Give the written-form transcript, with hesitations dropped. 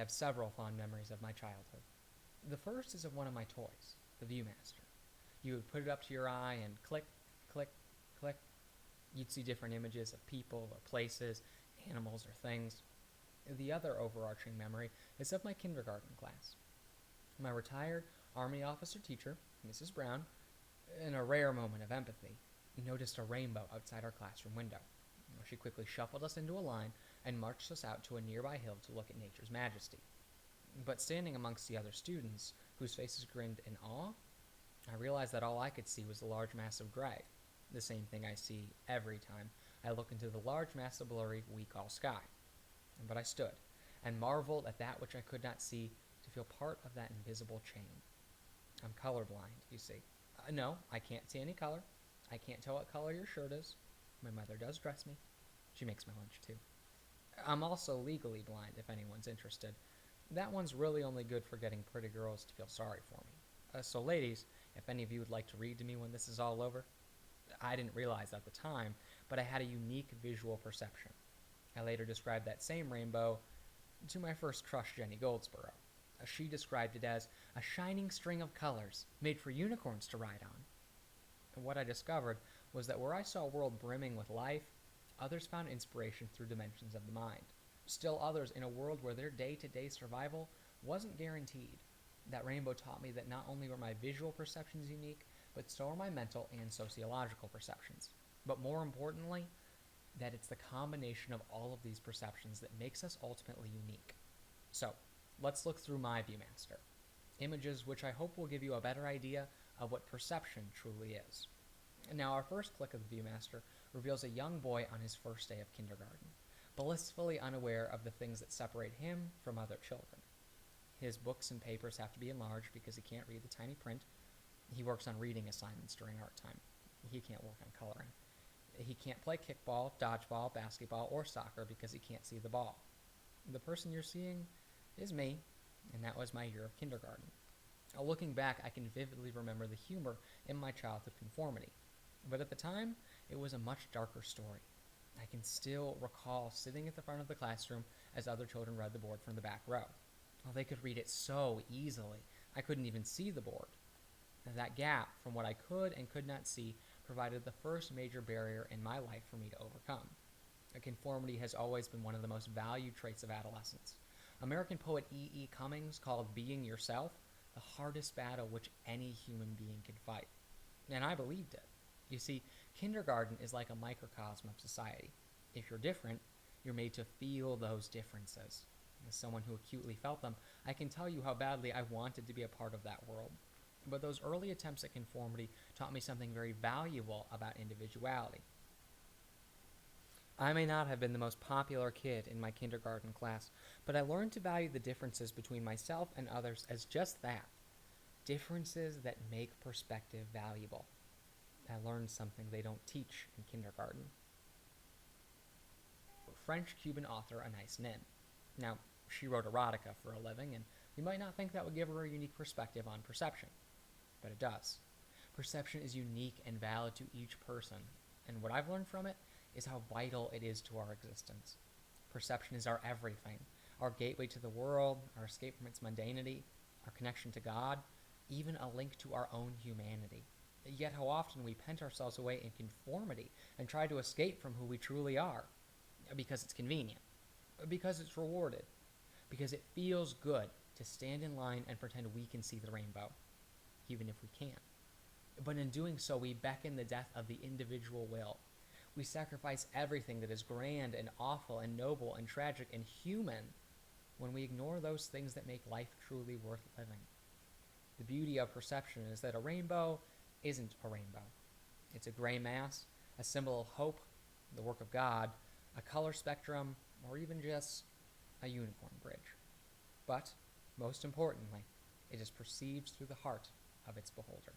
have several fond memories of my childhood. The first is of one of my toys, the Viewmaster. You would put it up to your eye and click, click, click. You'd see different images of people or places, animals or things. The other overarching memory is of my kindergarten class. My retired Army officer teacher, Mrs. Brown, in a rare moment of empathy, noticed a rainbow outside our classroom window. She quickly shuffled us into a line and marched us out to a nearby hill to look at nature's majesty. But standing amongst the other students, whose faces grinned in awe, I realized that all I could see was the large mass of gray, the same thing I see every time I look into the large mass of blurry we call sky. But I stood and marveled at that which I could not see to feel part of that invisible chain. I'm colorblind, you see. No, I can't see any color. I can't tell what color your shirt is. My mother does dress me. She makes my lunch too. I'm also legally blind, if anyone's interested. That one's really only good for getting pretty girls to feel sorry for me. So ladies, if any of you would like to read to me when this is all over, I didn't realize at the time, but I had a unique visual perception. I later described that same rainbow to my first crush, Jenny Goldsboro. She described it as a shining string of colors made for unicorns to ride on. And what I discovered was that where I saw a world brimming with life, others found inspiration through dimensions of the mind. Still others in a world where their day-to-day survival wasn't guaranteed. That rainbow taught me that not only were my visual perceptions unique, but so are my mental and sociological perceptions. But more importantly, that it's the combination of all of these perceptions that makes us ultimately unique. So, let's look through my Viewmaster. Images which I hope will give you a better idea of what perception truly is. Now, our first click of the Viewmaster reveals a young boy on his first day of kindergarten, blissfully unaware of the things that separate him from other children. His books and papers have to be enlarged because he can't read the tiny print. He works on reading assignments during art time. He can't work on coloring. He can't play kickball, dodgeball, basketball, or soccer because he can't see the ball. The person you're seeing is me, and that was my year of kindergarten. Looking back, I can vividly remember the humor in my childhood conformity. But at the time, it was a much darker story. I can still recall sitting at the front of the classroom as other children read the board from the back row. Well, they could read it so easily, I couldn't even see the board. That gap from what I could and could not see provided the first major barrier in my life for me to overcome. Conformity has always been one of the most valued traits of adolescence. American poet E.E. Cummings called being yourself the hardest battle which any human being can fight. And I believed it. You see, kindergarten is like a microcosm of society. If you're different, you're made to feel those differences. As someone who acutely felt them, I can tell you how badly I wanted to be a part of that world. But those early attempts at conformity taught me something very valuable about individuality. I may not have been the most popular kid in my kindergarten class, but I learned to value the differences between myself and others as just that, differences that make perspective valuable. I learned something they don't teach in kindergarten. French-Cuban author Anais Nin. Now, she wrote erotica for a living, and you might not think that would give her a unique perspective on perception, but it does. Perception is unique and valid to each person, and what I've learned from it is how vital it is to our existence. Perception is our everything, our gateway to the world, our escape from its mundanity, our connection to God, even a link to our own humanity. Yet how often we pent ourselves away in conformity and try to escape from who we truly are, because it's convenient, because it's rewarded, because it feels good to stand in line and pretend we can see the rainbow, even if we can't. But in doing so, we beckon the death of the individual will. We sacrifice everything that is grand and awful and noble and tragic and human when we ignore those things that make life truly worth living. The beauty of perception is that a rainbow isn't a rainbow. It's a gray mass, a symbol of hope, the work of God, a color spectrum, or even just a unicorn bridge. But, most importantly, it is perceived through the heart of its beholder.